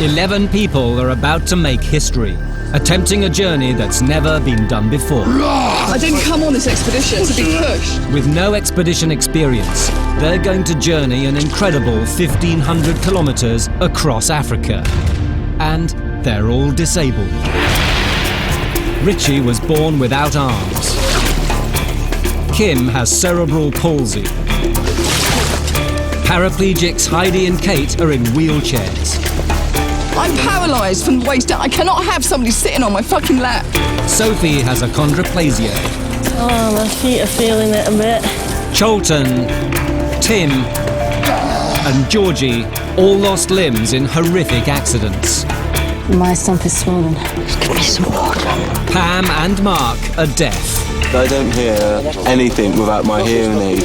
11 people are about to make history, attempting a journey that's never been done before. I didn't come on this expedition to be pushed. With no expedition experience, they're going to journey an incredible 1,500 kilometers across Africa. And they're all disabled. Richie was born without arms. Kim has cerebral palsy. Paraplegics Heidi and Kate are in wheelchairs. I'm paralysed from the waist down. I cannot have somebody sitting on my fucking lap. Sophie has achondroplasia. Oh, my feet are feeling it a bit. Cholton, Tim, and Georgie all lost limbs in horrific accidents. My stump is swollen. Just give me some water. Pam and Mark are deaf. I don't hear anything without my hearing aid.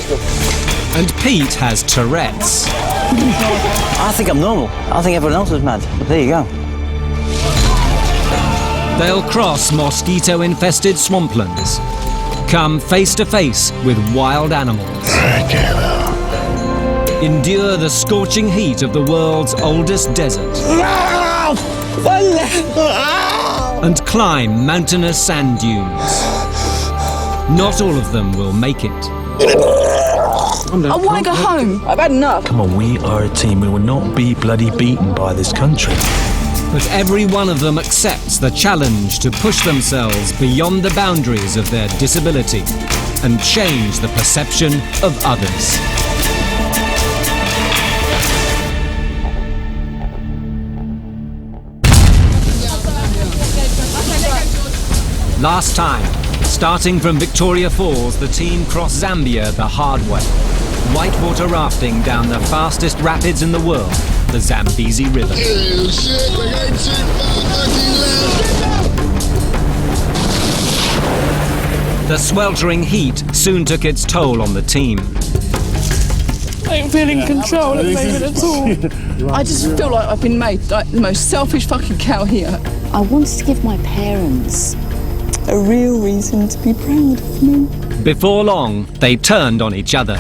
And Pete has Tourette's. I think I'm normal. I think everyone else is mad. But there you go. They'll cross mosquito-infested swamplands, come face to face with wild animals, endure the scorching heat of the world's oldest desert, and climb mountainous sand dunes. Not all of them will make it. I want to go home. I've had enough. Come on, we are a team. We will not be bloody beaten by this country. But every one of them accepts the challenge to push themselves beyond the boundaries of their disability and change the perception of others. Last time, starting from Victoria Falls, the team crossed Zambia the hard way. Whitewater rafting down the fastest rapids in the world, the Zambezi River. The sweltering heat soon took its toll on the team. I ain't feeling control at the moment at all. I just feel like I've been made like the most selfish fucking cow here. I wanted to give my parents a real reason to be proud of me. Before long, they turned on each other.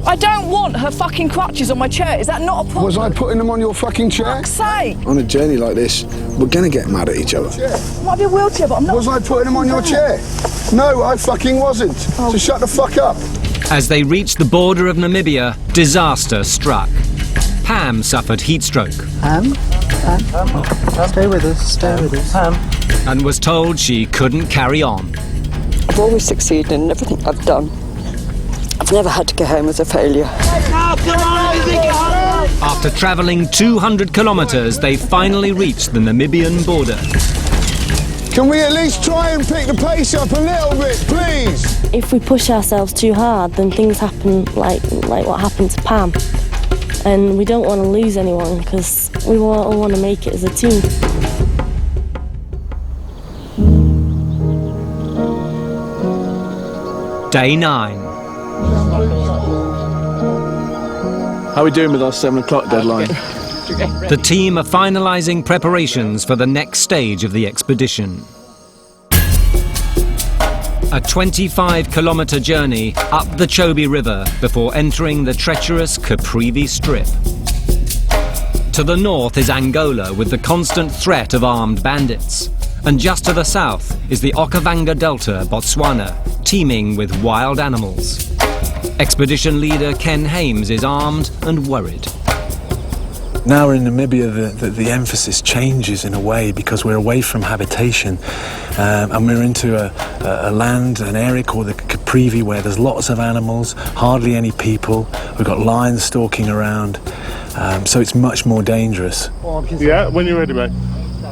I don't want her fucking crutches on my chair. Is that not a problem? Was I putting them on your fucking chair? For fuck's sake. On a journey like this, we're gonna get mad at each other. I might be a wheelchair, but I'm not. Was I putting them on your chair? No, I fucking wasn't. So shut the fuck up. As they reached the border of Namibia, disaster struck. Pam suffered heat stroke. Pam, stay with us, Pam. And was told she couldn't carry on. I've always succeeded in everything I've done. I've never had to go home as a failure. After travelling 200 kilometres, they finally reached the Namibian border. Can we at least try and pick the pace up a little bit, please? If we push ourselves too hard, then things happen like what happened to Pam. And we don't want to lose anyone because we all want to make it as a team. Day 9. How are we doing with our 7 o'clock deadline? The team are finalising preparations for the next stage of the expedition. A 25-kilometre journey up the Chobe River before entering the treacherous Caprivi Strip. To the north is Angola with the constant threat of armed bandits. And just to the south is the Okavango Delta, Botswana, teeming with wild animals. Expedition leader Ken Hames is armed and worried. Now we're in Namibia, the emphasis changes in a way because we're away from habitation and we're into a land, an area called the Caprivi where there's lots of animals, hardly any people. We've got lions stalking around, so it's much more dangerous. Yeah, when you're ready, mate.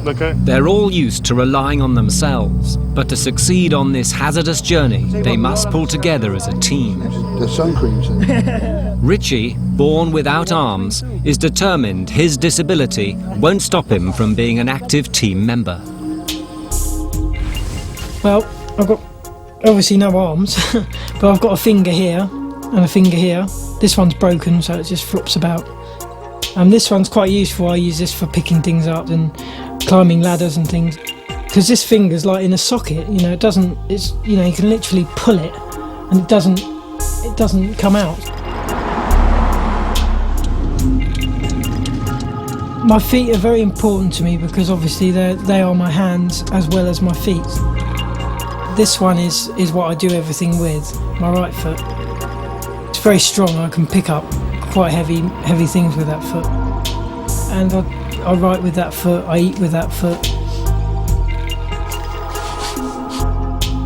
Okay. They're all used to relying on themselves, but to succeed on this hazardous journey, they must pull together as a team. The sun creams. Richie, born without arms, is determined his disability won't stop him from being an active team member. Well, I've got obviously no arms, but I've got a finger here and a finger here. This one's broken, so it just flops about. This one's quite useful. I use this for picking things up and climbing ladders and things. Because this finger's like in a socket, you know, you can literally pull it and it doesn't come out. My feet are very important to me because obviously they are my hands as well as my feet. This one is what I do everything with, my right foot. It's very strong, I can pick up quite heavy things with that foot. And I write with that foot, I eat with that foot.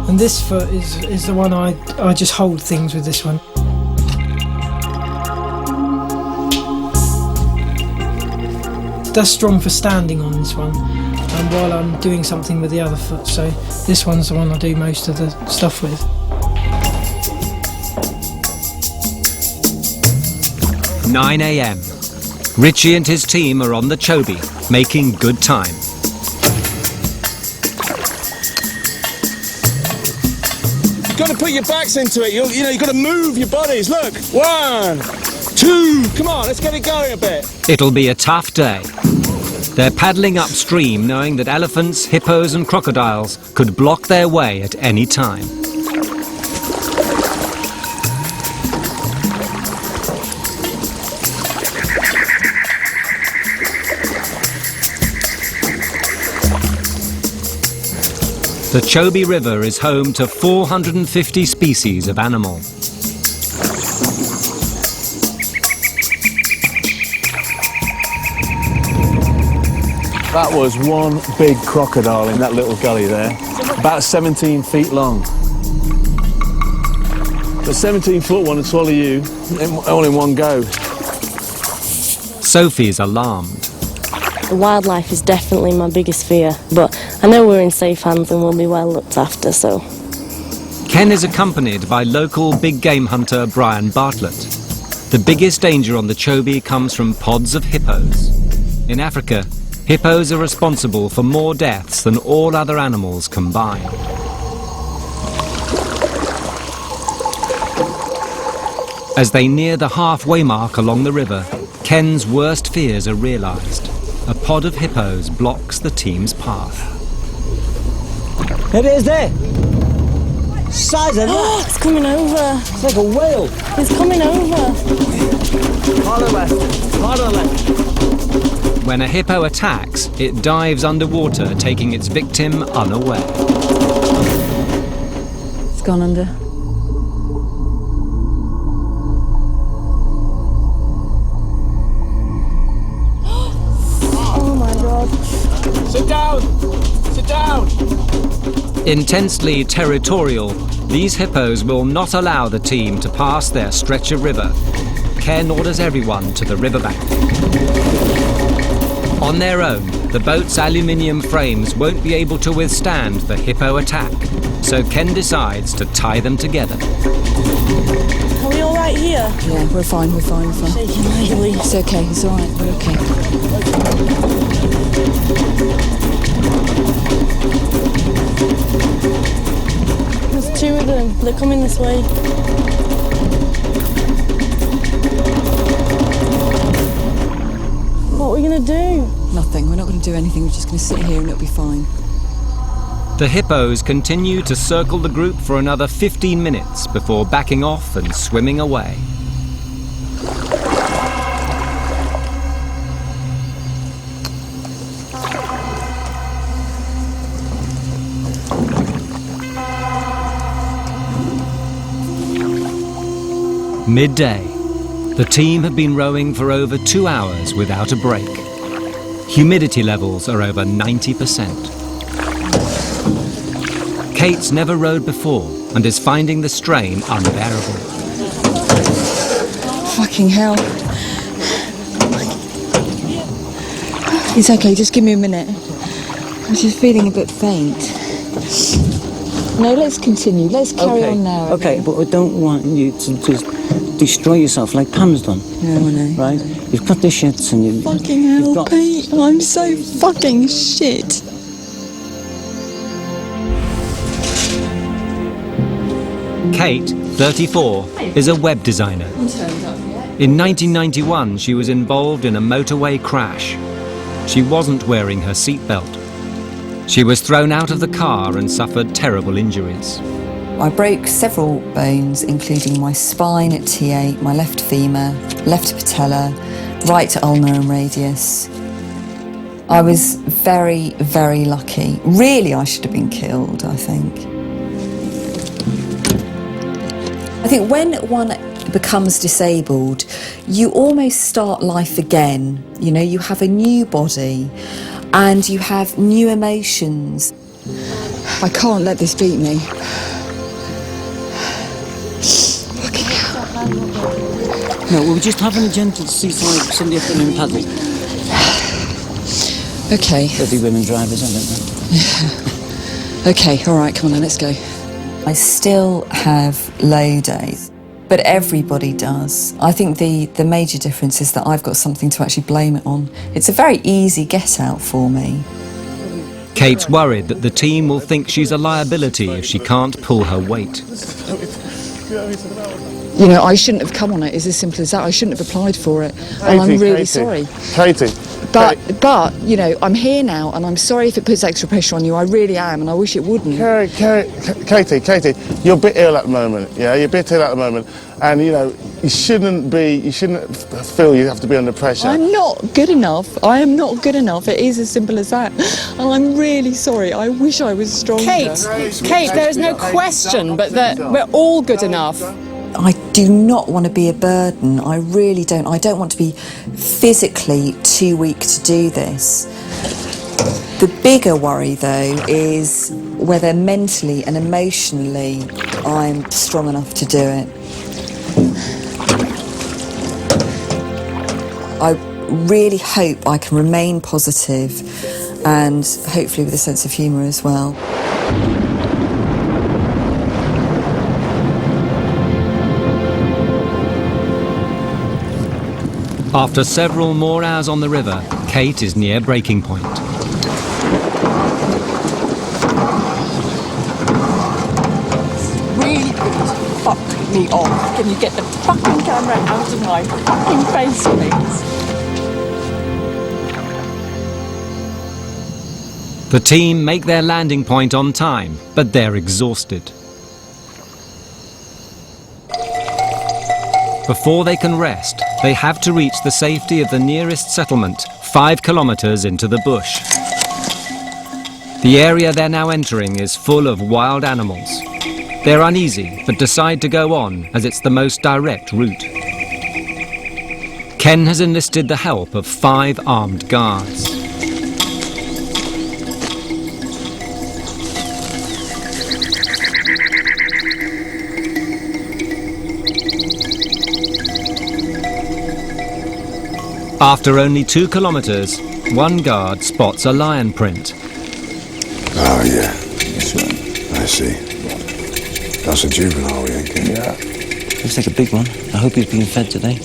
And this foot is the one I just hold things with this one. That's strong for standing on this one, and while I'm doing something with the other foot, so this one's the one I do most of the stuff with. "9 a.m. Richie and his team are on the Chobe, making good time. You've got to put your backs into it. You've got to move your bodies. Look, 1, 2, come on, let's get it going a bit. It'll be a tough day. They're paddling upstream knowing that elephants, hippos and crocodiles could block their way at any time. The Chobe River is home to 450 species of animal. That was one big crocodile in that little gully there, about 17 feet long. The 17-foot one would swallow you all in one go. Sophie's alarmed. The wildlife is definitely my biggest fear, but I know we're in safe hands and we'll be well looked after, so. Ken is accompanied by local big game hunter Brian Bartlett. The biggest danger on the Chobe comes from pods of hippos. In Africa, hippos are responsible for more deaths than all other animals combined. As they near the halfway mark along the river, Ken's worst fears are realised. A pod of hippos blocks the team's path. There it is there. Size of that. It's coming over. It's like a whale. It's coming over. Harder left. Harder left. When a hippo attacks, it dives underwater, taking its victim unaware. It's gone under. Oh my god. Sit down! Sit down! Intensely territorial, these hippos will not allow the team to pass their stretch of river. Ken orders everyone to the riverbank. On their own, the boat's aluminium frames won't be able to withstand the hippo attack, so Ken decides to tie them together. Are we all right here? Yeah, we're fine, we're fine, we're fine. Shaking lightly. It's okay, it's all right, we're okay. There's two of them. They're coming this way. What are we going to do? Nothing, we're not going to do anything, we're just going to sit here and it'll be fine. The hippos continue to circle the group for another 15 minutes before backing off and swimming away. Midday. The team have been rowing for over 2 hours without a break. Humidity levels are over 90%. Kate's never rowed before and is finding the strain unbearable. Fucking hell. It's okay, just give me a minute. I'm just feeling a bit faint. No, let's continue. Let's carry on now. Okay, but I don't want you to just destroy yourself like Pam's done. No, I know. Right? You've got the shits and you... Fucking hell, you've got... Pete. I'm so fucking shit. Kate, 34, is a web designer. In 1991, she was involved in a motorway crash. She wasn't wearing her seatbelt. She was thrown out of the car and suffered terrible injuries. I broke several bones, including my spine at T8, my left femur, left patella, right ulnar and radius. I was very, very lucky. Really, I should have been killed, I think. I think when one becomes disabled, you almost start life again. You know, you have a new body and you have new emotions. I can't let this beat me. No, we're just having a gentle seaside Sunday afternoon paddle. Okay. There'll be women drivers, aren't there? Okay, all right, come on then, let's go. I still have low days, but everybody does. I think the major difference is that I've got something to actually blame it on. It's a very easy get out for me. Kate's worried that the team will think she's a liability if she can't pull her weight. You know, I shouldn't have come on it. It's as simple as that. I shouldn't have applied for it. And I'm really sorry. Katie. But, you know, I'm here now and I'm sorry if it puts extra pressure on you. I really am, and I wish it wouldn't. Katie, you're a bit ill at the moment, yeah? You're a bit ill at the moment. And, you know, you shouldn't feel you have to be under pressure. I'm not good enough. I am not good enough. It is as simple as that. And I'm really sorry. I wish I was stronger. Kate, there is no question but that we're all good enough. I do not want to be a burden. I really don't. I don't want to be physically too weak to do this. The bigger worry, though, is whether mentally and emotionally I'm strong enough to do it. I really hope I can remain positive and hopefully with a sense of humour as well. After several more hours on the river, Kate is near breaking point. Really good. Fuck me off. Can you get the fucking camera out of my fucking face, please? The team make their landing point on time, but they're exhausted. Before they can rest, they have to reach the safety of the nearest settlement, 5 kilometers into the bush. The area they're now entering is full of wild animals. They're uneasy, but decide to go on as it's the most direct route. Ken has enlisted the help of 5 armed guards. After only 2 kilometers, one guard spots a lion print. Oh yeah, this one. I see. That's a juvenile, we ain't getting. Yeah. Looks like a big one. I hope he's being fed today.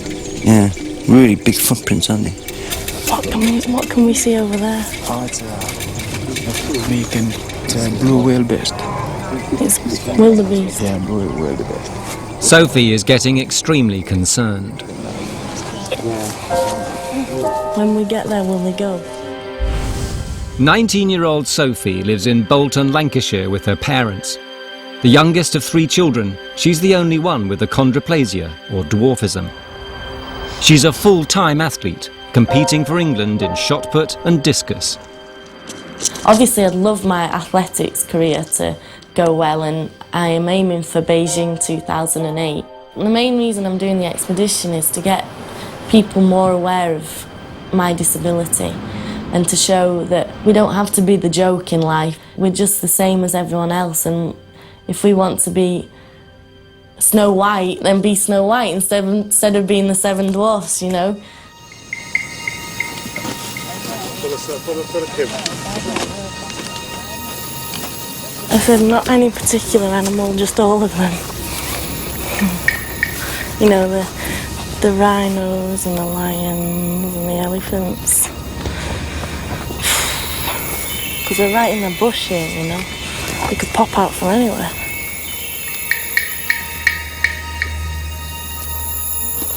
Yeah, really big footprints, aren't they? What can we see over there? Oh, it's a blue whale-beast. It's wildebeest. Yeah, blue wildebeest. Sophie is getting extremely concerned. When we get there, will they go? 19-year-old Sophie lives in Bolton, Lancashire with her parents. The youngest of 3 children, she's the only one with achondroplasia or dwarfism. She's a full-time athlete, competing for England in shot put and discus. Obviously, I'd love my athletics career to go well, and I am aiming for Beijing 2008. The main reason I'm doing the expedition is to get people more aware of my disability and to show that we don't have to be the joke in life. We're just the same as everyone else, and if we want to be Snow White, then be Snow White instead of being the 7 dwarfs, you know? I said not any particular animal, just all of them. You know, the rhinos and the lions and the elephants. Because they're right in the bush here, you know. They could pop out from anywhere.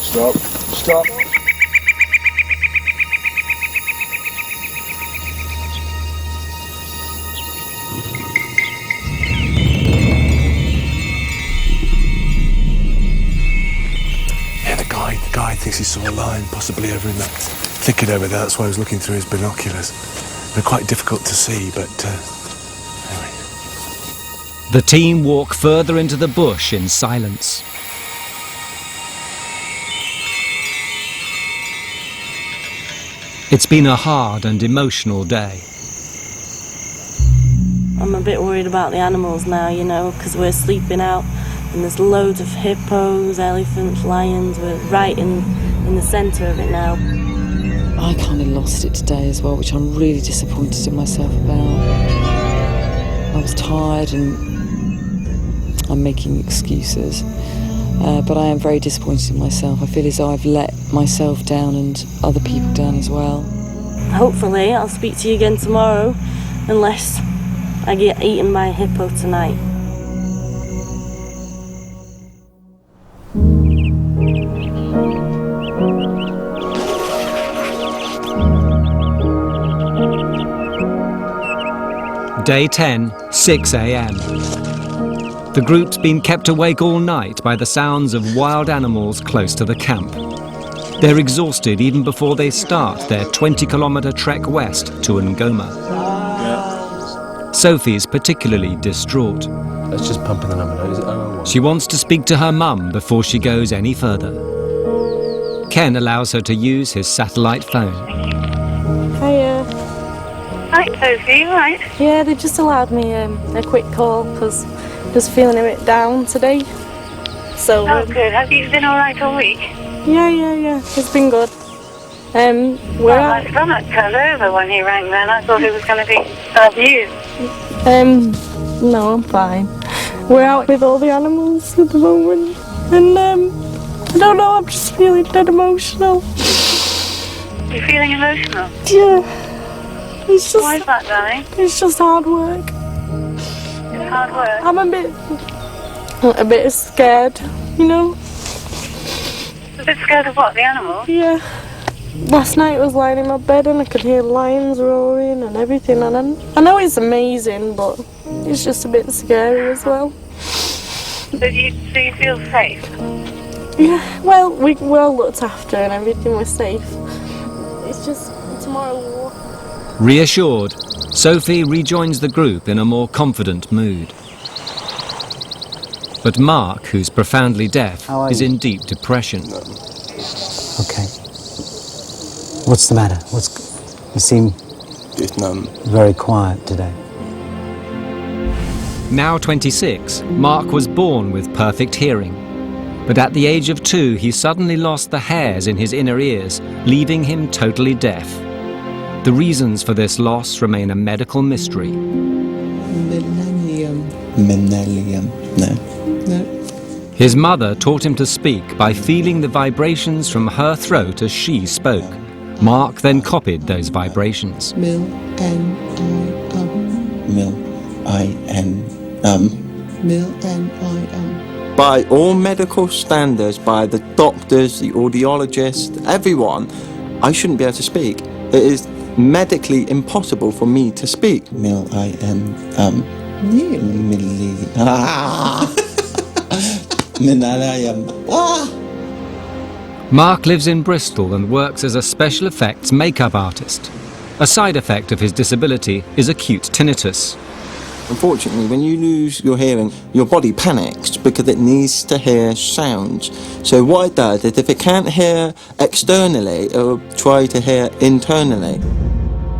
Stop. Yeah, the guide thinks he saw a lion possibly over in that thicket over there. That's why I was looking through his binoculars. They're quite difficult to see, but anyway. The team walk further into the bush in silence. It's been a hard and emotional day. I'm a bit worried about the animals now, you know, because we're sleeping out and there's loads of hippos, elephants, lions. We're right in the centre of it now. I kind of lost it today as well, which I'm really disappointed in myself about. I was tired and I'm making excuses, but I am very disappointed in myself. I feel as though I've let myself down and other people down as well. Hopefully I'll speak to you again tomorrow, unless I get eaten by a hippo tonight. Day 10, 6 a.m. The group's been kept awake all night by the sounds of wild animals close to the camp. They're exhausted even before they start their 20-kilometre trek west to Ngoma. Sophie's particularly distraught. Let's just pump in the number. Is it 001? She wants to speak to her mum before she goes any further. Ken allows her to use his satellite phone. Hiya. Hi, Sophie, you right? Yeah, they just allowed me a quick call because I'm just feeling a bit down today. So. Oh, good. Have you been all right all week? Yeah. It's been good. My stomach turned over when he rang then. I thought it was going to be bad news. No, I'm fine. We're out with all the animals at the moment. And, I don't know, I'm just feeling dead emotional. You're feeling emotional? Yeah. It's just, why is that, darling? It's just hard work. It's hard work? I'm a bit scared, you know? A bit scared of what, the animals? Yeah. Last night I was lying in my bed and I could hear lions roaring and everything, and I know it's amazing, but it's just a bit scary as well. So you feel safe? Yeah, well, we're all looked after and everything, we're safe. It's just tomorrow we'll walk. Reassured, Sophie rejoins the group in a more confident mood. But Mark, who's profoundly deaf, is in deep depression. Okay. What's the matter? You seem very quiet today. Now 26, Mark was born with perfect hearing. But at the age of 2, he suddenly lost the hairs in his inner ears, leaving him totally deaf. The reasons for this loss remain a medical mystery. Millennium. No. His mother taught him to speak by feeling the vibrations from her throat as she spoke. Mark then copied those vibrations. By all medical standards, by the doctors, the audiologists, everyone, I shouldn't be able to speak. It is medically impossible for me to speak. Mark lives in Bristol and works as a special effects makeup artist. A side effect of his disability is acute tinnitus. Unfortunately, when you lose your hearing, your body panics because it needs to hear sounds. So what it does is if it can't hear externally, it will try to hear internally.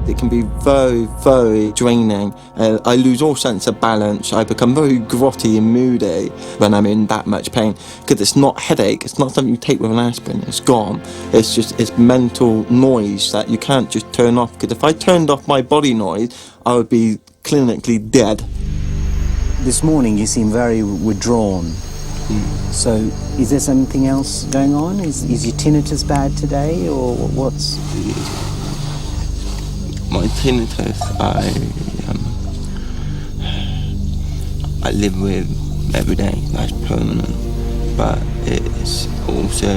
It can be very, very draining. I lose all sense of balance. I become very grotty and moody when I'm in that much pain. Because it's not headache, it's not something you take with an aspirin, it's gone. It's mental noise that you can't just turn off. Because if I turned off my body noise, I would be clinically dead. This morning you seem very withdrawn. So is there something else going on? Is your tinnitus bad today, or what's... My tinnitus, I live with every day. That's permanent, but it's also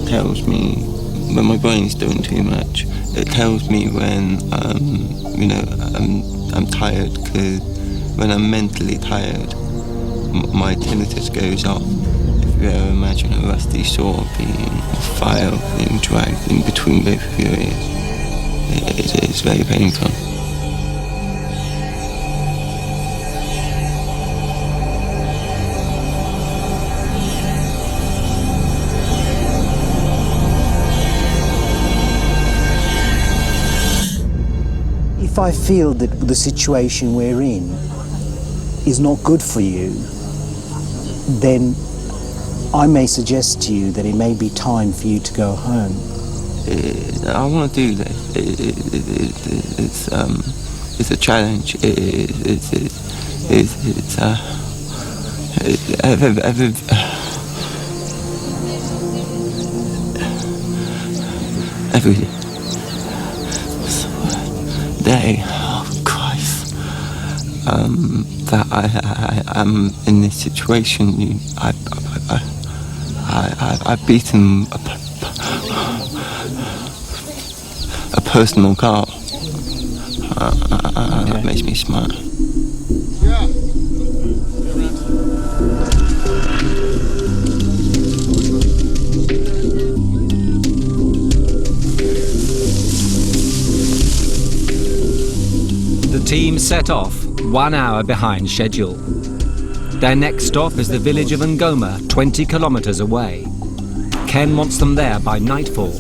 tells me when my brain's doing too much. It tells me when I'm tired, because when I'm mentally tired, my tinnitus goes off. If you ever imagine a rusty saw being filed and dragged in between both of your ears? It's very painful. If I feel that the situation we're in is not good for you, then I may suggest to you that it may be time for you to go home. I want to do this. It's a challenge. Every day, oh Christ, that I'm in this situation. I've beaten a personal goal. That makes me smile. The team set off 1 hour behind schedule. Their next stop is the village of Ngoma, 20 kilometers away. Ken wants them there by nightfall.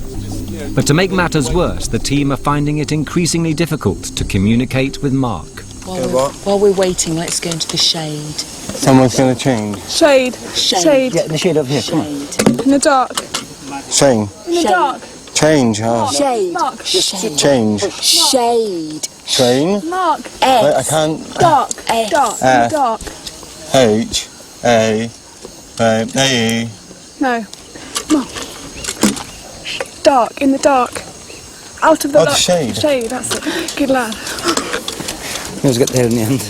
But to make matters worse, the team are finding it increasingly difficult to communicate with Mark. While we're waiting, let's go into the shade. Someone's going to change. Shade. Shade. Yeah, the shade up here, come on. In the dark. Shane. In the dark. Change, huh? Shade. Mark. Shade. Change. Shade. Train. Mark. Wait, I can't. Dark. Dark. In the dark. H-A-A-E. No. Mark. Dark. In the dark. Out of the the light. shade. Shade, that's it. Good lad. We always get there in the end.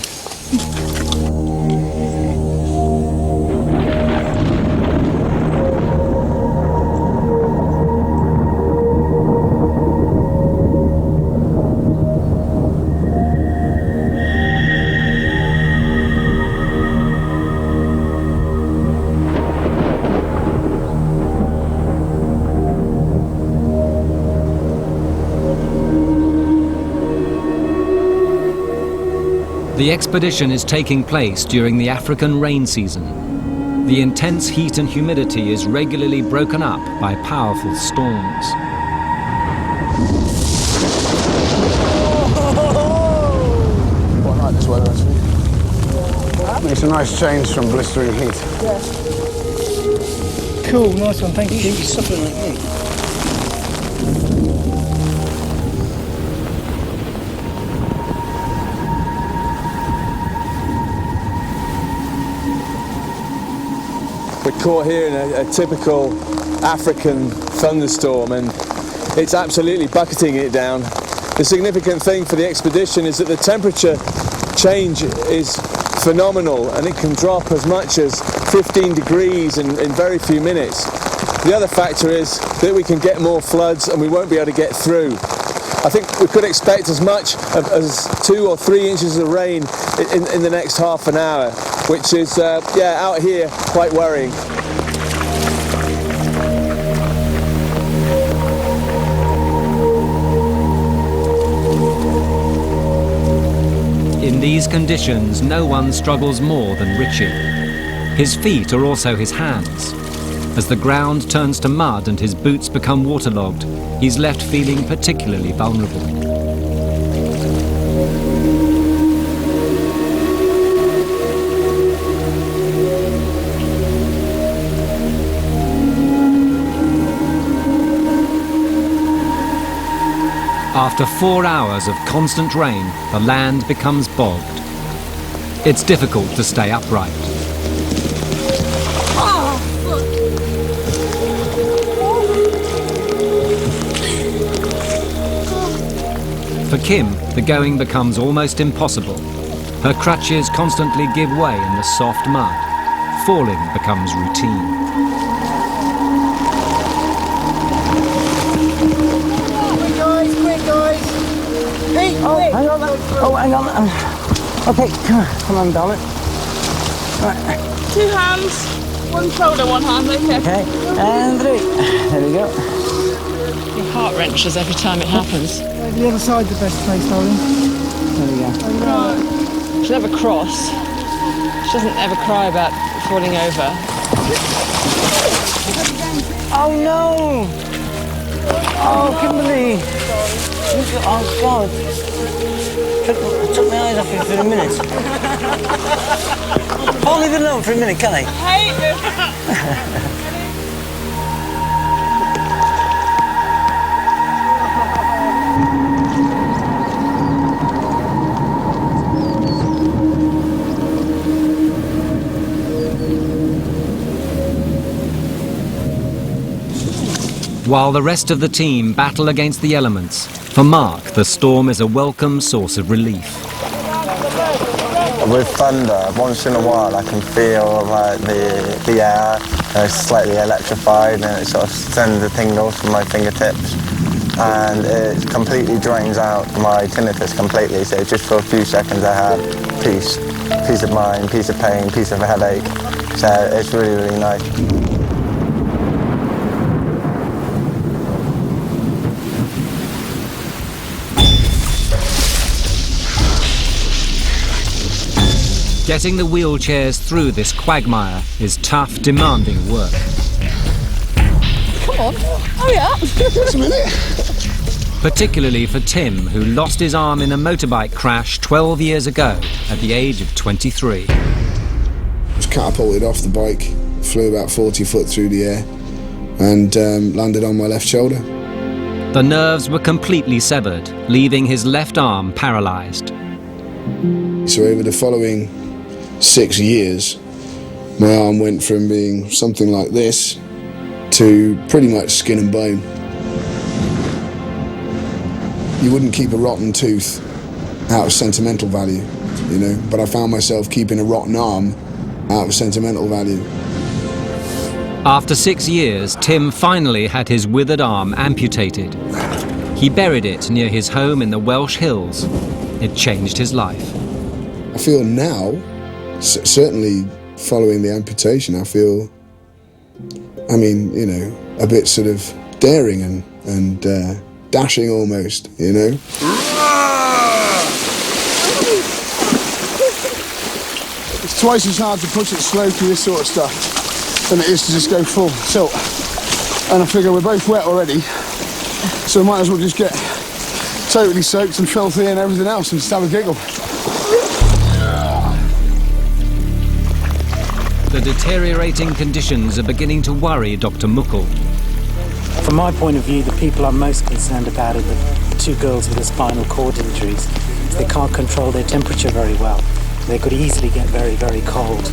The expedition is taking place during the African rain season. The intense heat and humidity is regularly broken up by powerful storms. Quite like this weather, actually. Makes a nice change from blistering heat. Cool, nice one, thank you. You should be something like me. We're caught here in a typical African thunderstorm, and it's absolutely bucketing it down. The significant thing for the expedition is that the temperature change is phenomenal, and it can drop as much as 15 degrees in very few minutes. The other factor is that we can get more floods and we won't be able to get through. I think we could expect as much as 2 or 3 inches of rain in the next half an hour, which is, out here, quite worrying. In these conditions, no one struggles more than Richie. His feet are also his hands. As the ground turns to mud and his boots become waterlogged, he's left feeling particularly vulnerable. After 4 hours of constant rain, the land becomes bogged. It's difficult to stay upright. For Kim, the going becomes almost impossible. Her crutches constantly give way in the soft mud. Falling becomes routine. Hang on. Okay, come on, darling. Right. 2 hands, One shoulder, one hand, okay. Okay, and 3. There we go. Your heart wrenches every time it happens. The other side's the best place, darling. There we go. She'll never cross. She doesn't ever cry about falling over. Oh no! Oh, Kimberly! Oh God! I took my eyes off you for a minute. I'll leave it alone for a minute, can I? I hate this. While the rest of the team battle against the elements, for Mark, the storm is a welcome source of relief. With thunder, once in a while I can feel like the air is slightly electrified and it sort of sends the tingles from my fingertips, and it completely drains out my tinnitus completely. So just for a few seconds I have peace of mind, peace of pain, peace of a headache. So it's really, really nice. Getting the wheelchairs through this quagmire is tough, demanding work. Come on. Oh yeah. Just a minute. Particularly for Tim, who lost his arm in a motorbike crash 12 years ago at the age of 23. I was catapulted off the bike, flew about 40 foot through the air and landed on my left shoulder. The nerves were completely severed, leaving his left arm paralysed. So over the following 6 years, my arm went from being something like this to pretty much skin and bone. You wouldn't keep a rotten tooth out of sentimental value, you know, but I found myself keeping a rotten arm out of sentimental value. After 6 years, Tim finally had his withered arm amputated. He buried it near his home in the Welsh Hills. It changed his life. I feel now, certainly following the amputation, I feel, I mean, you know, a bit sort of daring and dashing almost, you know. It's twice as hard to push it slow through this sort of stuff than it is to just go full tilt. And I figure we're both wet already, so we might as well just get totally soaked and filthy and everything else and just have a giggle. The deteriorating conditions are beginning to worry Dr. Muckle. From my point of view, the people I'm most concerned about are the 2 girls with the spinal cord injuries. They can't control their temperature very well. They could easily get very, very cold.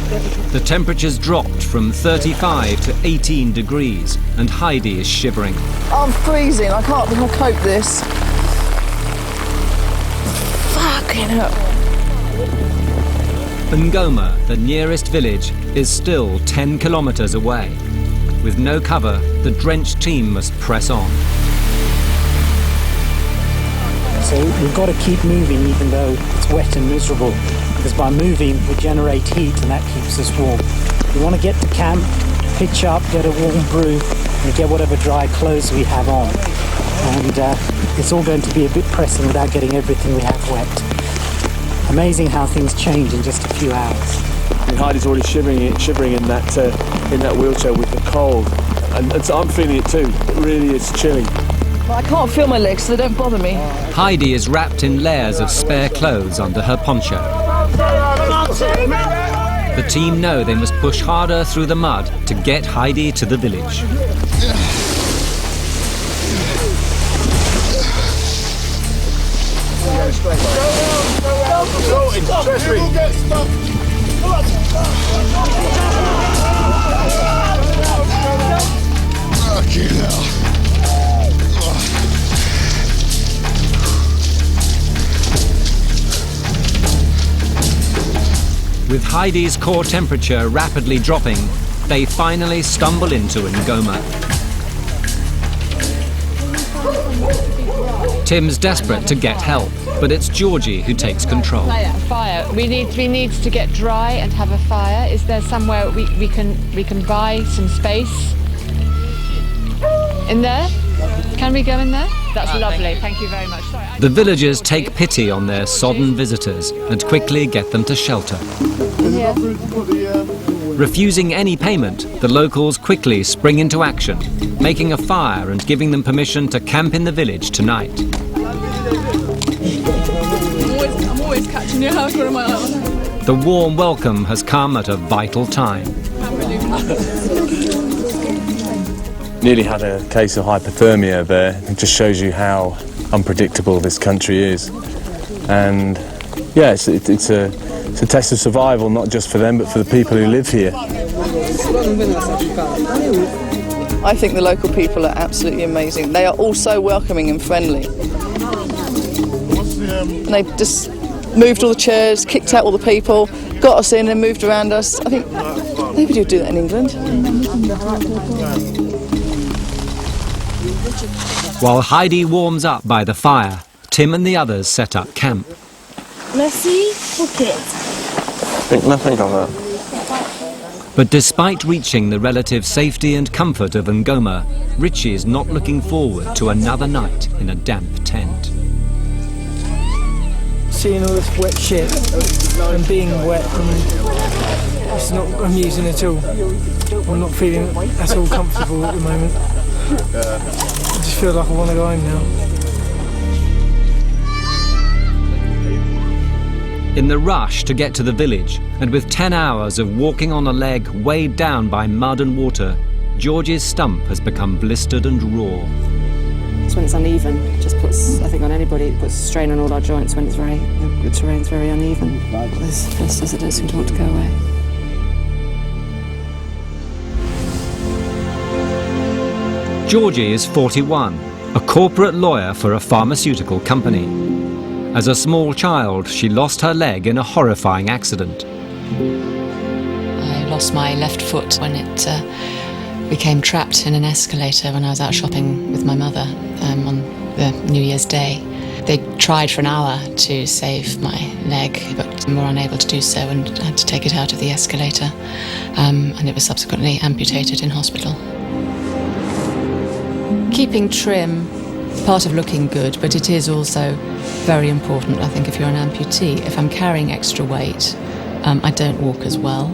The temperature's dropped from 35 to 18 degrees, and Heidi is shivering. I'm freezing. I can't cope this. Fucking hell. Ngoma, the nearest village, is still 10 kilometers away. With no cover, the drenched team must press on. So we've got to keep moving even though it's wet and miserable, because by moving we generate heat and that keeps us warm. We want to get to camp, pitch up, get a warm brew and get whatever dry clothes we have on. And it's all going to be a bit pressing without getting everything we have wet. Amazing how things change in just a few hours. And Heidi's already shivering in that wheelchair with the cold, and so I'm feeling it too. It really is chilly. I can't feel my legs, so they don't bother me. Heidi is wrapped in layers of spare clothes under her poncho. The team know they must push harder through the mud to get Heidi to the village. With Heidi's core temperature rapidly dropping, they finally stumble into Ngoma. Tim's desperate to get help, but it's Georgie who takes control. Fire. We need to get dry and have a fire. Is there somewhere we can buy some space? In there? Can we go in there? That's lovely. Thank you very much. Sorry, The villagers take pity on their sodden visitors and quickly get them to shelter. Yeah. Refusing any payment, the locals quickly spring into action, making a fire and giving them permission to camp in the village tonight. I'm always catching your house. What am I like? The warm welcome has come at a vital time. Nearly had a case of hypothermia there. It just shows you how unpredictable this country is. And yeah, it's a test of survival, not just for them, but for the people who live here. I think the local people are absolutely amazing. They are all so welcoming and friendly. And they've just moved all the chairs, kicked out all the people, got us in and moved around us. I think nobody would do that in England. While Heidi warms up by the fire, Tim and the others set up camp. Merci, okay. Think nothing of it. But despite reaching the relative safety and comfort of Ngoma, Richie is not looking forward to another night in a damp tent. Seeing all this wet shit and being wet, it's not amusing at all. I'm not feeling at all comfortable at the moment. I just feel like I want to go home now. In the rush to get to the village, and with 10 hours of walking on a leg weighed down by mud and water, George's stump has become blistered and raw. It's when it's uneven, it just puts, I think on anybody, it puts strain on all our joints when the terrain's very uneven. There's blisters that don't seem to want to go away. Georgie is 41, a corporate lawyer for a pharmaceutical company. As a small child, she lost her leg in a horrifying accident. I lost my left foot when it became trapped in an escalator when I was out shopping with my mother on the New Year's Day. They tried for an hour to save my leg, but were unable to do so and had to take it out of the escalator, and it was subsequently amputated in hospital. Keeping trim is part of looking good, but it is also very important, I think, if you're an amputee. If I'm carrying extra weight, I don't walk as well.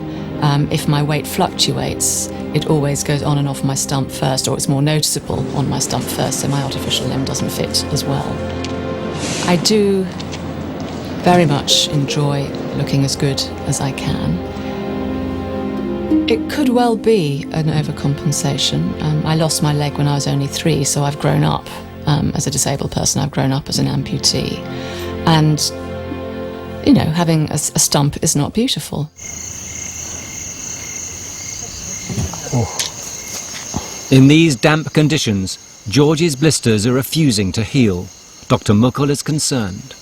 If my weight fluctuates, it always goes on and off my stump first, or it's more noticeable on my stump first, so my artificial limb doesn't fit as well. I do very much enjoy looking as good as I can. It could well be an overcompensation. I lost my leg when I was only 3, so I've grown up as a disabled person. I've grown up as an amputee. And, you know, having a stump is not beautiful. In these damp conditions, George's blisters are refusing to heal. Dr. Mukul is concerned.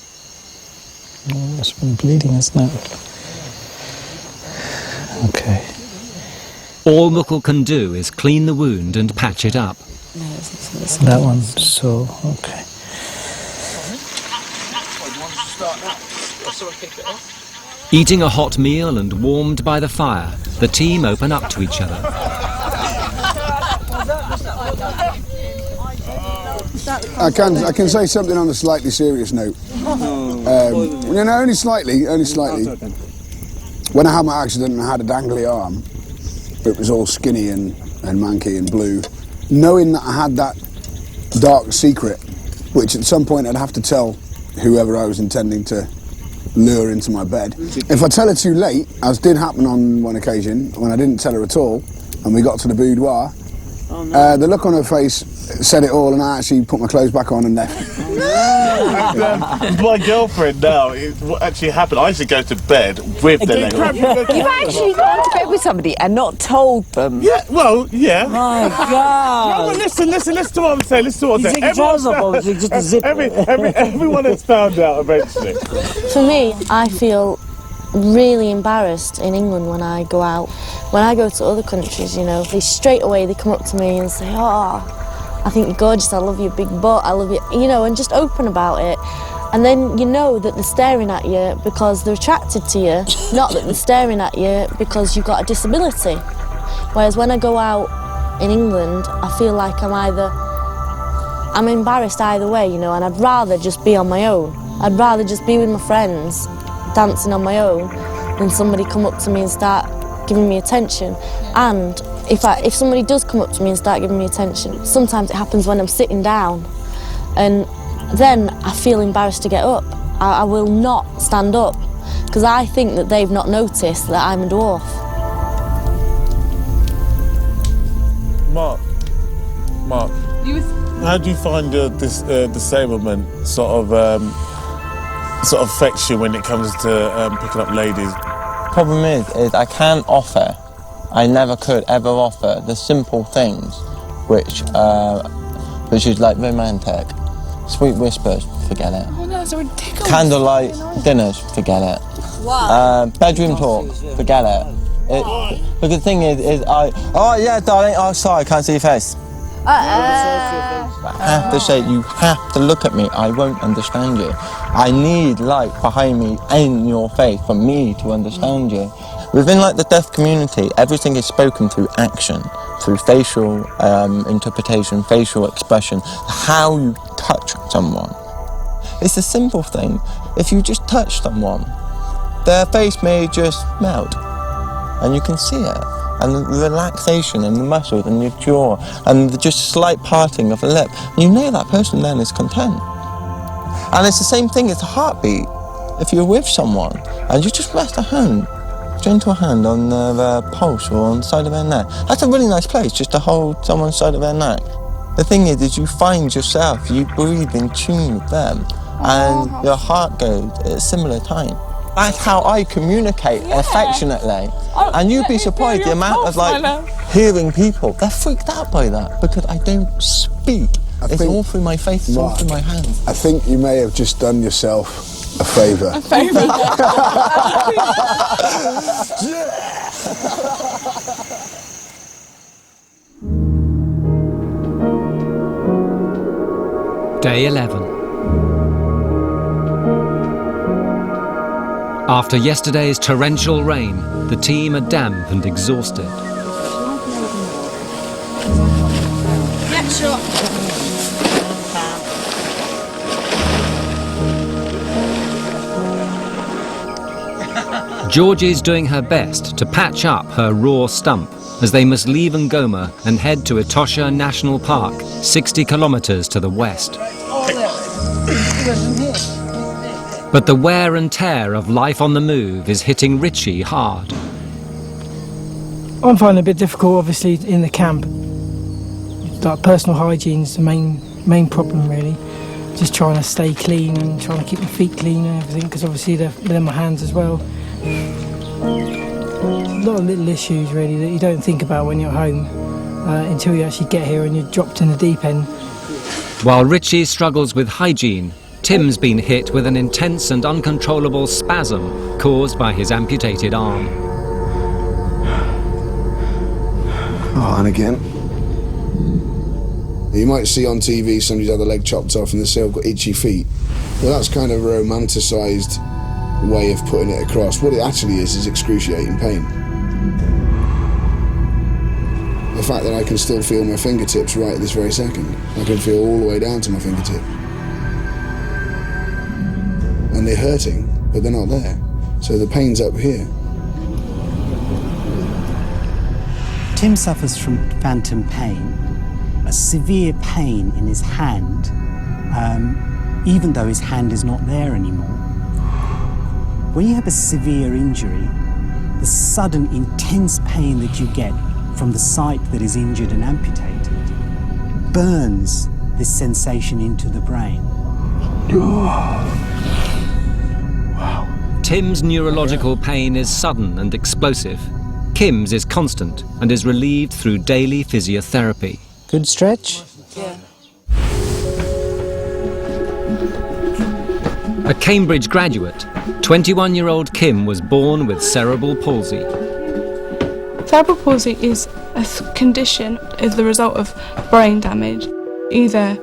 Oh, it's been bleeding, hasn't it? Okay. All Mukul can do is clean the wound and patch it up. That one, so, okay. Eating a hot meal and warmed by the fire, the team open up to each other. I can say something on a slightly serious note. Only slightly. When I had my accident and I had a dangly arm, it was all skinny and manky and blue. Knowing that I had that dark secret, which at some point I'd have to tell whoever I was intending to lure into my bed. If I tell her too late, as did happen on one occasion, when I didn't tell her at all, and we got to the boudoir, the look on her face said it all, and I actually put my clothes back on and left. And, my girlfriend now, what actually happened, I used to go to bed with the leg on. You've actually gone to bed with somebody and not told them? Yeah, well, yeah. My God. No, but listen to what I'm saying, listen to what I'm saying. You take your trousers off, or just a zip? Everyone has found out eventually. For me, I feel really embarrassed in England when I go out. When I go to other countries, you know, they straight away they come up to me and say, "Oh, I think you're gorgeous, I love your big butt, I love you, you know, and just open about it. And then you know that they're staring at you because they're attracted to you, not that they're staring at you because you've got a disability. Whereas when I go out in England, I feel like I'm embarrassed either way, you know, and I'd rather just be on my own. I'd rather just be with my friends, dancing on my own, than somebody come up to me and start giving me attention. And if somebody does come up to me and start giving me attention, sometimes it happens when I'm sitting down, and then I feel embarrassed to get up. I will not stand up, because I think that they've not noticed that I'm a dwarf. Mark, how do you find your disablement sort of affects you when it comes to picking up ladies? Problem is I can't offer, I never could ever offer the simple things which is like romantic. Sweet whispers, forget it. Oh no, so ridiculous. Candlelight dinners, forget it. Wow. Bedroom talk, forget it. But the thing is oh yeah, darling, oh sorry, I can't see your face. I have to say, you have to look at me, I won't understand you. I need light behind me in your face for me to understand you. Within like the deaf community, everything is spoken through action, through facial interpretation, facial expression, how you touch someone. It's a simple thing. If you just touch someone, their face may just melt, and you can see it. And the relaxation and the muscles and your jaw and the just slight parting of the lip. You know that person then is content. And it's the same thing as a heartbeat. If you're with someone and you just rest a hand, gentle hand on their pulse or on the side of their neck, that's a really nice place just to hold someone's side of their neck. The thing is you find yourself, you breathe in tune with them and your heart goes at a similar time. That's how I communicate affectionately. And you'd be surprised the amount of like hearing people, they're freaked out by that because I don't speak. It's all through my face, it's all through my hands. I think you may have just done yourself a favour. A favour? Day 11. After yesterday's torrential rain, the team are damp and exhausted. Yeah, sure. Georgie's doing her best to patch up her raw stump as they must leave Ngoma and head to Etosha National Park, 60 kilometres to the west. But the wear and tear of life on the move is hitting Richie hard. I'm finding it a bit difficult, obviously, in the camp. Like personal hygiene's the main problem, really. Just trying to stay clean and trying to keep my feet clean and everything, because obviously they're my hands as well. A lot of little issues, really, that you don't think about when you're home until you actually get here and you're dropped in the deep end. While Richie struggles with hygiene, Tim's been hit with an intense and uncontrollable spasm caused by his amputated arm. Oh, and again. You might see on TV somebody's had a leg chopped off and they say, I've got itchy feet. Well, that's kind of a romanticised way of putting it across. What it actually is excruciating pain. The fact that I can still feel my fingertips right at this very second. I can feel all the way down to my fingertip. And they're hurting, but they're not there. So the pain's up here. Tim suffers from phantom pain, a severe pain in his hand, even though his hand is not there anymore. When you have a severe injury, the sudden intense pain that you get from the site that is injured and amputated burns this sensation into the brain. Tim's neurological pain is sudden and explosive. Kim's is constant and is relieved through daily physiotherapy. Good stretch? Yeah. A Cambridge graduate, 21-year-old Kim was born with cerebral palsy. Cerebral palsy is a condition as the result of brain damage. either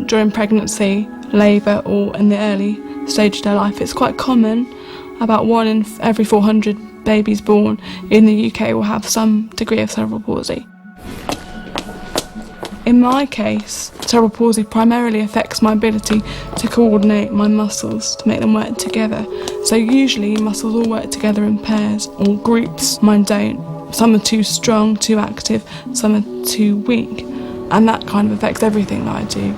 during pregnancy, labour or in the early stage of their life. It's quite common. About 1 in every 400 babies born in the UK will have some degree of cerebral palsy. In my case, cerebral palsy primarily affects my ability to coordinate my muscles, to make them work together. So usually muscles all work together in pairs or groups. Mine don't. Some are too strong, too active, some are too weak. And that kind of affects everything that I do.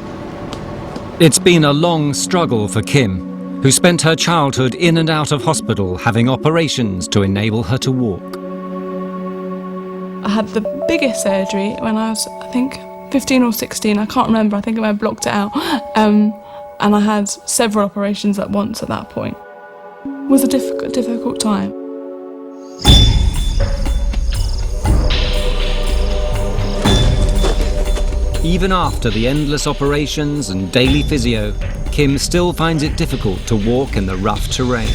It's been a long struggle for Kim, who spent her childhood in and out of hospital having operations to enable her to walk. I had the biggest surgery when I was, I think, 15 or 16, I can't remember, I think I may have blocked it out. And I had several operations at once at that point. It was a difficult time. Even after the endless operations and daily physio, Kim still finds it difficult to walk in the rough terrain.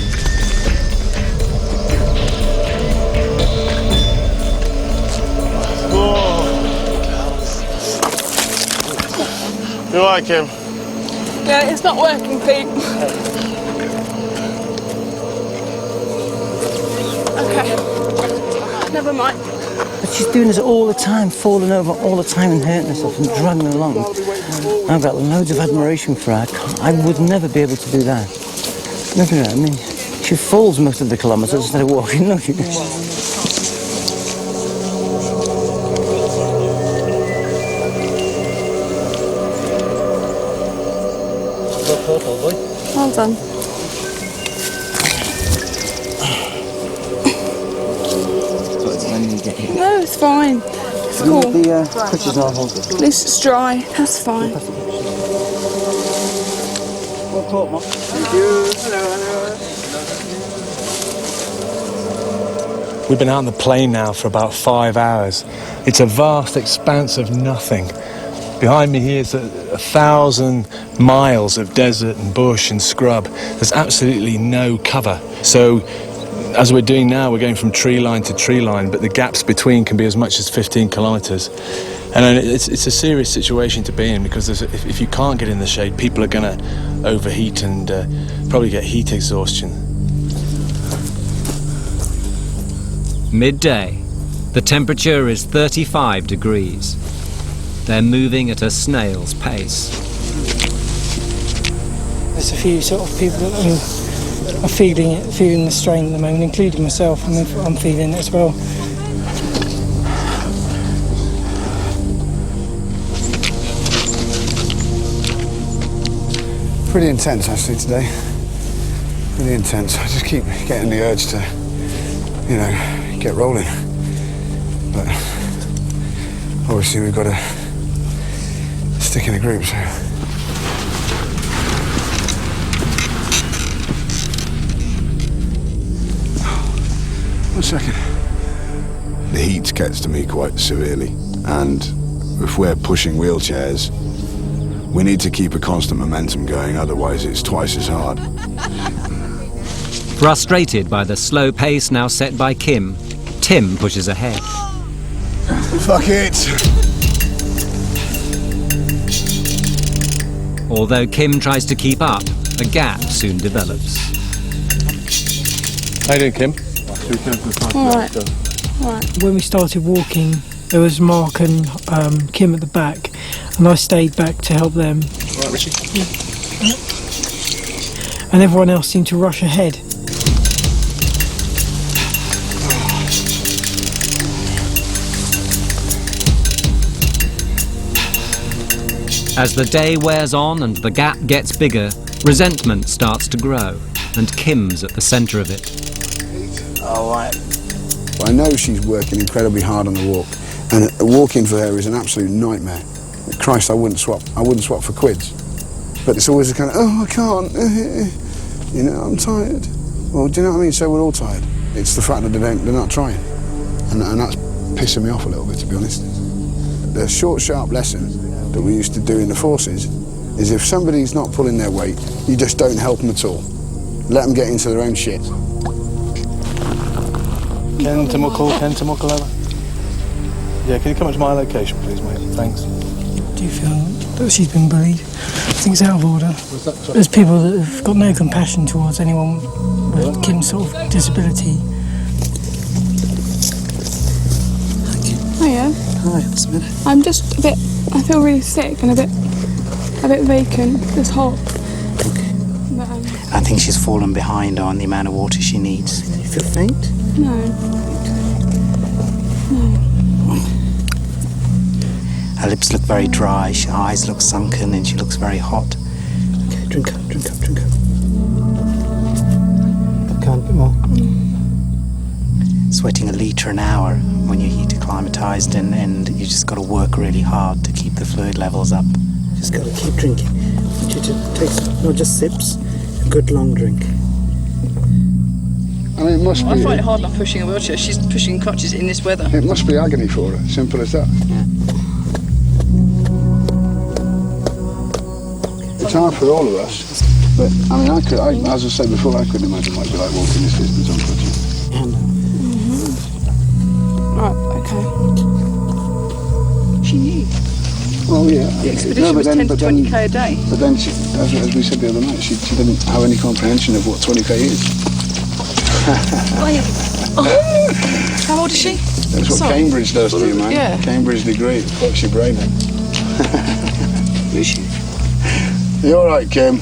You like him? Yeah, it's not working, Pete. Okay, never mind. But she's doing this all the time, falling over all the time and hurting herself and dragging along. I've got loads of admiration for her. I would never be able to do that. Never. I mean, she falls most of the kilometres instead of walking. Look. Well done. No, it's fine. It's cool. At least it's dry. That's fine. Thank you. Hello. We've been out on the plain now for about 5 hours. It's a vast expanse of nothing. Behind me here is 1,000 miles of desert and bush and scrub. There's absolutely no cover. So, as we're doing now, we're going from tree line to tree line, but the gaps between can be as much as 15 kilometres. And it's a serious situation to be in, because if you can't get in the shade, people are going to overheat and probably get heat exhaustion. Midday. The temperature is 35 degrees. They're moving at a snail's pace. There's a few sort of people that are feeling the strain at the moment, including myself. I'm feeling it as well. Pretty intense actually today. Really intense. I just keep getting the urge to, get rolling. But obviously we've got to stick in a group, so. 1 second. The heat gets to me quite severely, and if we're pushing wheelchairs, we need to keep a constant momentum going, otherwise it's twice as hard. Frustrated by the slow pace now set by Kim, Tim pushes ahead. Fuck it! Although Kim tries to keep up, a gap soon develops. How you doing, Kim? All right. When we started walking, there was Mark and Kim at the back, and I stayed back to help them. Right, Richie. And everyone else seemed to rush ahead. As the day wears on and the gap gets bigger, resentment starts to grow, and Kim's at the centre of it. All right. I know she's working incredibly hard on the walk, and walking for her is an absolute nightmare. Christ, I wouldn't swap for quids. But it's always a kind of, I can't, I'm tired. Well, do you know what I mean? So we're all tired. It's the fact that they're not trying, and that's pissing me off a little bit, to be honest. The short, sharp lesson that we used to do in the forces is if somebody's not pulling their weight, you just don't help them at all. Let them get into their own shit. Ken Timokal over. Yeah, can you come up to my location, please, mate? Thanks. do feel that she's been bullied. I think it's out of order. There's people that have got no compassion towards anyone with Kim's sort of disability. Oh yeah. Hi, what's the matter? I'm just a bit. I feel really sick and a bit vacant. It's hot. But, I think she's fallen behind on the amount of water she needs. You feel faint? no. Her lips look very dry, her eyes look sunken, and she looks very hot. Okay, drink up. Can't be more. Sweating a litre an hour when you're heat acclimatised, and you just got to work really hard to keep the fluid levels up. Just got to keep drinking. I want you to take some, not just sips, a good long drink. I mean, it must be. I find it hard enough pushing a wheelchair. She's pushing crutches in this weather. It must be agony for her. Simple as that. Yeah. It's hard for all of us. But I mean, as I said before, I couldn't imagine what it'd be like walking this distance on crutches. Right. Okay. She knew. Well, yeah. The expedition was 10 to 20k a day. But then, as we said the other night, she didn't have any comprehension of what 20k is. How old is she? That's what Cambridge does to you, man. Yeah. Cambridge degree, it fucks your brain in. Is she? You all right, Kim?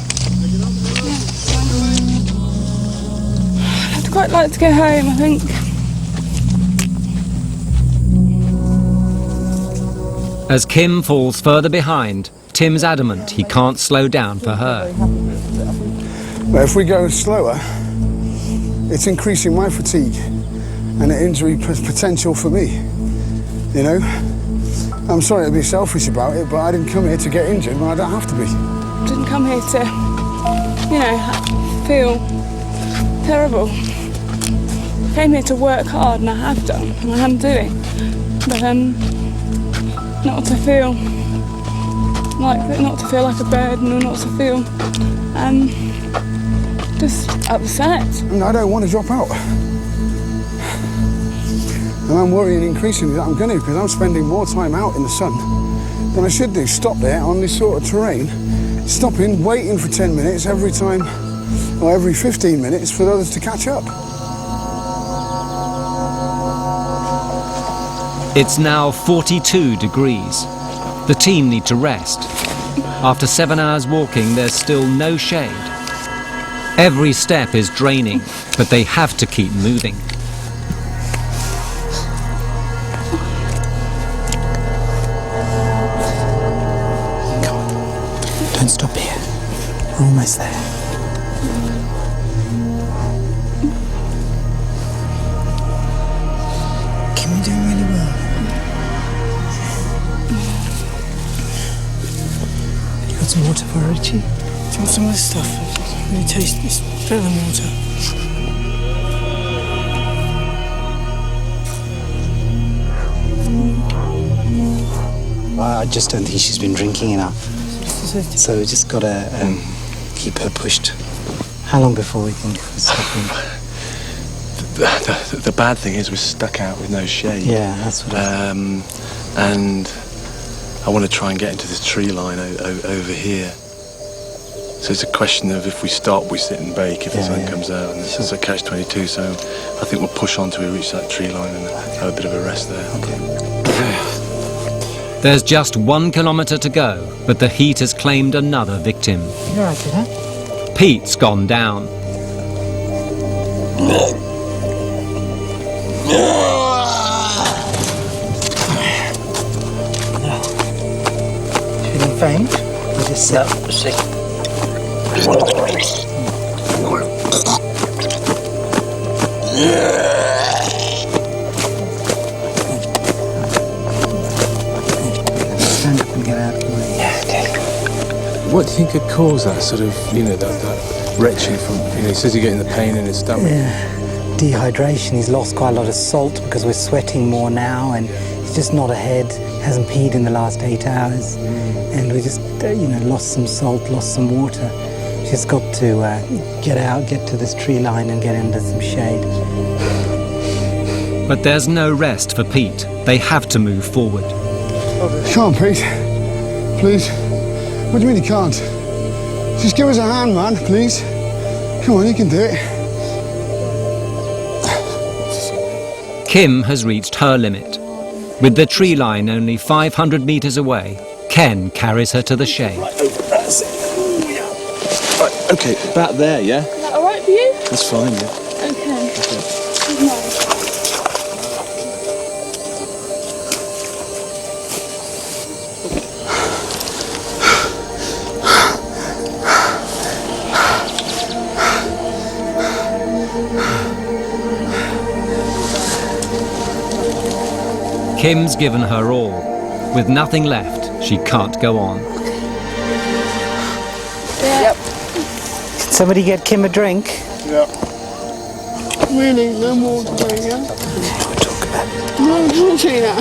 I'd quite like to go home, I think. As Kim falls further behind, Tim's adamant he can't slow down for her. But if we go slower, it's increasing my fatigue and the injury potential for me. You know? I'm sorry to be selfish about it, but I didn't come here to get injured when I don't have to be. I didn't come here to, feel terrible. I came here to work hard, and I have done, and I am doing. But not to feel like a burden, or not to feel just upset. And I don't want to drop out. And I'm worrying increasingly that I'm going to, because I'm spending more time out in the sun than I should do. Stop there on this sort of terrain, stopping, waiting for 10 minutes every time, or every 15 minutes for others to catch up. It's now 42 degrees. The team need to rest. After 7 hours walking, there's still no shade. Every step is draining, but they have to keep moving. Don't stop here. We're almost there. Kim, you're doing really well. You got some water for her, Richie? Do you want some of this stuff? Really taste this. Better than water. I just don't think she's been drinking enough. So we just gotta keep her pushed. How long before we think of stopping? The bad thing is we're stuck out with no shade. Yeah, that's what and I want to try and get into this tree line over here. So it's a question of if we stop, we sit and bake if the sun comes out. And this is a catch-22, so I think we'll push on till we reach that tree line and have a bit of a rest there. There's just 1 kilometre to go, but the heat has claimed another victim. You're right, huh? Pete's gone down. Feeling faint? Or just sick? No, sick. Stand up and get out of the way. What do you think could cause that sort of, that retching from, he says you're getting the pain in his stomach? Yeah. Dehydration. He's lost quite a lot of salt because we're sweating more now, and he's just not ahead. Hasn't peed in the last 8 hours, and we just, lost some salt, lost some water. Just got to get out, get to this tree line, and get into some shade. But there's no rest for Pete. They have to move forward. Come on, Pete. please. What do you mean you can't? Just give us a hand, man, please. Come on, you can do it. Kim has reached her limit. With the tree line only 500 metres away, Ken carries her to the shade. Right over, that's it. Right, okay, about there, yeah? Is that all right for you? That's fine, yeah. Okay. Kim's given her all. With nothing left, she can't go on. Yep. Somebody get Kim a drink? Yeah. Really, no more drink, yeah? No, don't say that.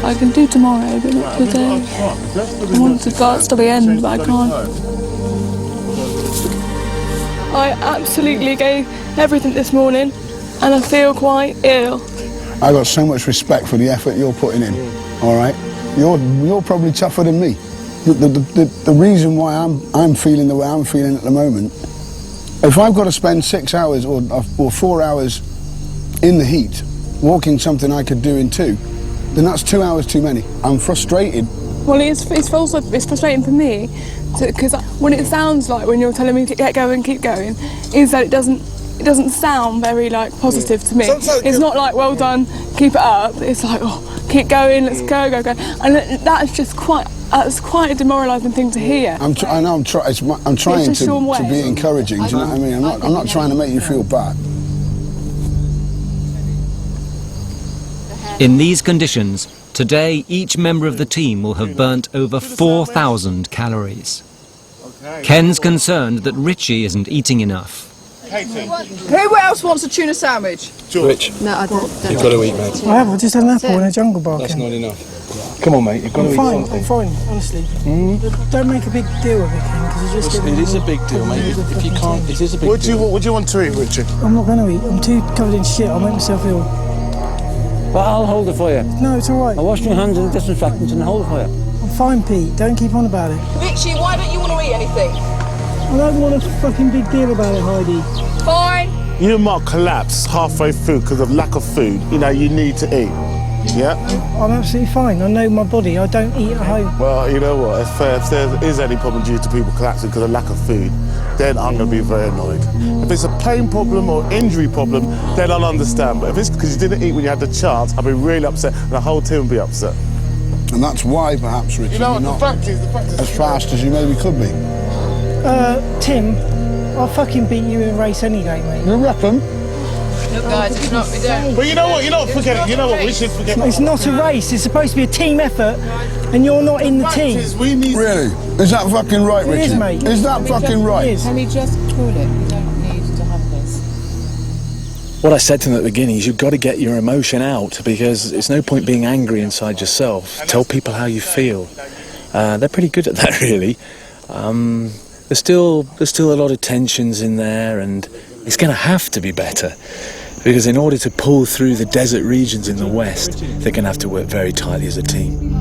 I can do tomorrow, but not today. I want to go to the end, but I can't. I absolutely gave everything this morning, and I feel quite ill. I got so much respect for the effort you're putting in. All right, you're probably tougher than me. The reason why I'm feeling the way I'm feeling at the moment, if I've got to spend 6 hours or 4 hours in the heat walking something I could do in 2, then that's 2 hours too many. I'm frustrated. Well, it's frustrating for me, because what it sounds like when you're telling me to get going, keep going, is that it doesn't sound very positive to me. It's not like, well done, keep it up. It's like, oh, keep going, let's go, and that's just quite a demoralising thing to hear. I'm trying to be encouraging. Do you know what I mean? I'm not trying to make you feel bad. In these conditions, today each member of the team will have burnt over 4,000 calories. Ken's concerned that Richie isn't eating enough. Who else wants a tuna sandwich? Rich, No, I don't. you've got to eat, mate. I have, I just had an apple and a jungle barking. That's not enough. Come on, mate, you've got to eat something. I'm fine, honestly. Don't make a big deal of it, Ken, because it's just... It is a big deal, mate. If you can't, it is a big deal. What do you want to eat, Richard? I'm not going to eat. I'm too covered in shit. I'll make myself ill. But I'll hold it for you. No, it's all right. I'll wash my hands in disinfectant and hold it for you. I'm fine, Pete. Don't keep on about it. Richie, why don't you want to eat anything? I don't want a fucking big deal about it, Heidi. Fine. You might collapse halfway through because of lack of food. You know, you need to eat. Yeah? I'm absolutely fine. I know my body. I don't eat at home. Well, you know what? If there is any problem due to people collapsing because of lack of food, then I'm going to be very annoyed. If it's a pain problem or injury problem, then I'll understand. But if it's because you didn't eat when you had the chance, I'll be really upset and the whole team will be upset. And that's why, perhaps, Richard, You know you're what, not the fact is as fast as you maybe could be. Tim, I'll fucking beat you in a race any day, mate. You reckon? Look, guys, it's not me down. But you know what? Forget it. You know what? We should forget. It's not a race. It's supposed to be a team effort, and you're not in the team. Really? Is that fucking right, Richard? It is, mate. Is that fucking right? It is. Can we just cool it? We don't need to have this. What I said to them at the beginning is you've got to get your emotion out, because it's no point being angry inside yourself. Tell people how you feel. They're pretty good at that, really. There's still a lot of tensions in there, and it's going to have to be better, because in order to pull through the desert regions in the west, they're going to have to work very tightly as a team.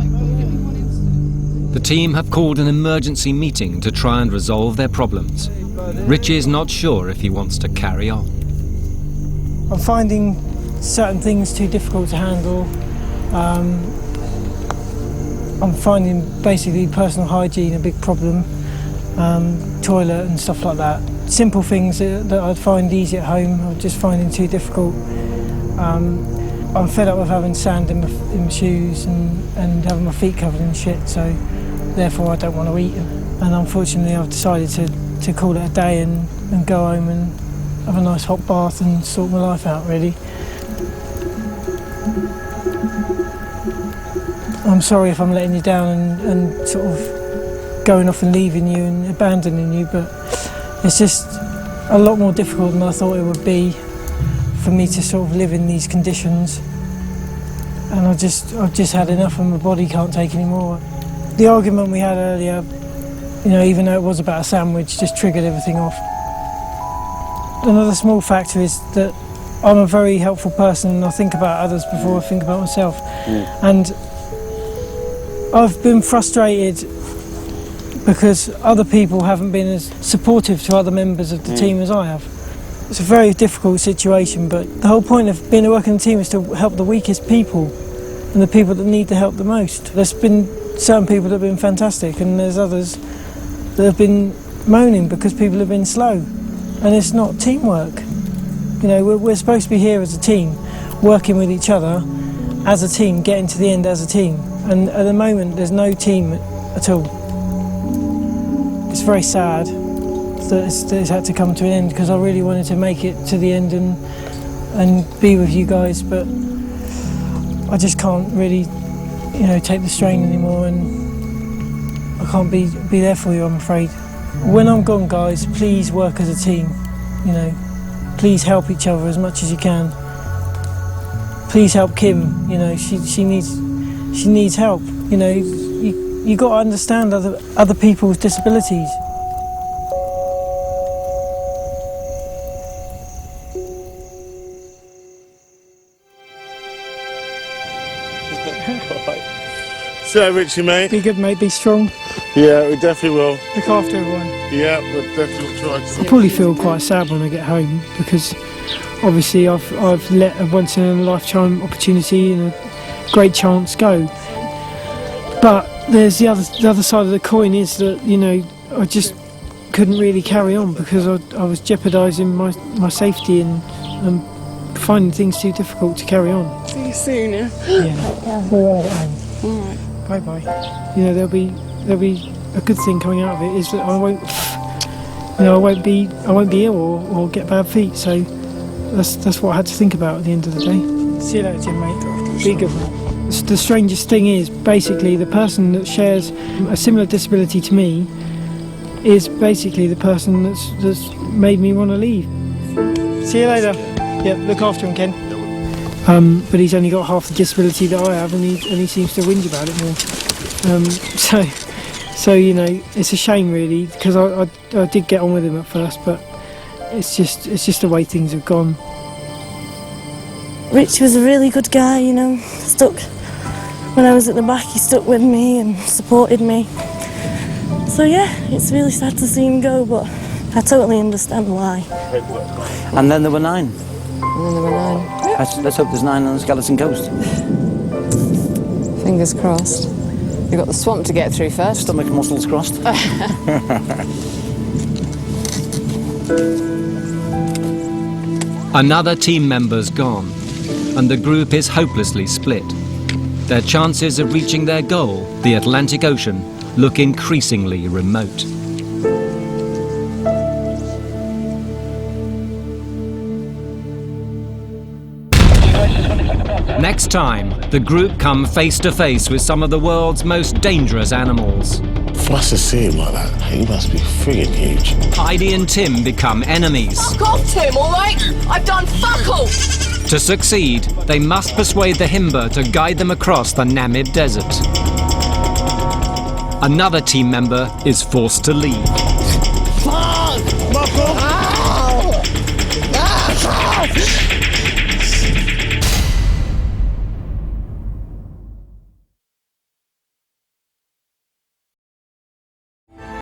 The team have called an emergency meeting to try and resolve their problems. Richie is not sure if he wants to carry on. I'm finding certain things too difficult to handle. I'm finding basically personal hygiene a big problem, toilet and stuff like that. Simple things that I'd find easy at home, I'm just finding too difficult. I'm fed up with having sand in my shoes and having my feet covered in shit, so therefore I don't want to eat them. And unfortunately I've decided to call it a day and go home and have a nice hot bath and sort my life out, really. I'm sorry if I'm letting you down and sort of going off and leaving you and abandoning you, but it's just a lot more difficult than I thought it would be for me to sort of live in these conditions. And I've just had enough and my body can't take any more. The argument we had earlier, you know, even though it was about a sandwich, just triggered everything off. Another small factor is that I'm a very helpful person and I think about others before I think about myself. And I've been frustrated because other people haven't been as supportive to other members of the team as I have. It's a very difficult situation, but the whole point of being a working team is to help the weakest people and the people that need the help the most. There's been certain people that have been fantastic and there's others that have been moaning because people have been slow, and it's not teamwork. You know, we're supposed to be here as a team, working with each other as a team, getting to the end as a team, and at the moment there's no team at all. It's very sad that it's had to come to an end because I really wanted to make it to the end and be with you guys, but I just can't really, you know, take the strain anymore, and I can't be there for you, I'm afraid. When I'm gone, guys, please work as a team, you know. Please help each other as much as you can. Please help Kim, you know, she needs help. You know, you got to understand other people's disabilities. So, Richie, mate. Be good, mate. Be strong. Yeah, we definitely will. Look after everyone. Yeah, we'll definitely try to. I probably feel quite sad when I get home because obviously I've let a once in a lifetime opportunity and a great chance go. But there's the other side of the coin is that, you know, I just couldn't really carry on because I was jeopardising my safety and finding things too difficult to carry on. See you soon, yeah? Yeah. All right. Bye bye. You know, there'll be a good thing coming out of it is that I won't be ill or get bad feet. So that's what I had to think about at the end of the day. See you later, Jim, mate. Be good, mate. The strangest thing is basically the person that shares a similar disability to me is basically the person that's made me want to leave. See you later. Yeah, look after him, Ken. But he's only got half the disability that I have, and he seems to whinge about it more. So you know, it's a shame really because I did get on with him at first, but it's just the way things have gone. Rich was a really good guy, you know. Stuck when I was at the back. He stuck with me and supported me. So yeah, it's really sad to see him go, but I totally understand why. And then there were 9. And then there were 9. Let's hope there's 9 on the Skeleton Coast. Fingers crossed. You've got the swamp to get through first. Stomach muscles crossed. Another team member's gone, and the group is hopelessly split. Their chances of reaching their goal, the Atlantic Ocean, look increasingly remote. Next time, the group come face to face with some of the world's most dangerous animals. For us to see him like that, he must be friggin' huge. Heidi and Tim become enemies. Fuck off, Tim, all right? I've done fuck all. To succeed, they must persuade the Himba to guide them across the Namib Desert. Another team member is forced to leave. Fuck! Muffle! Ow! Ah!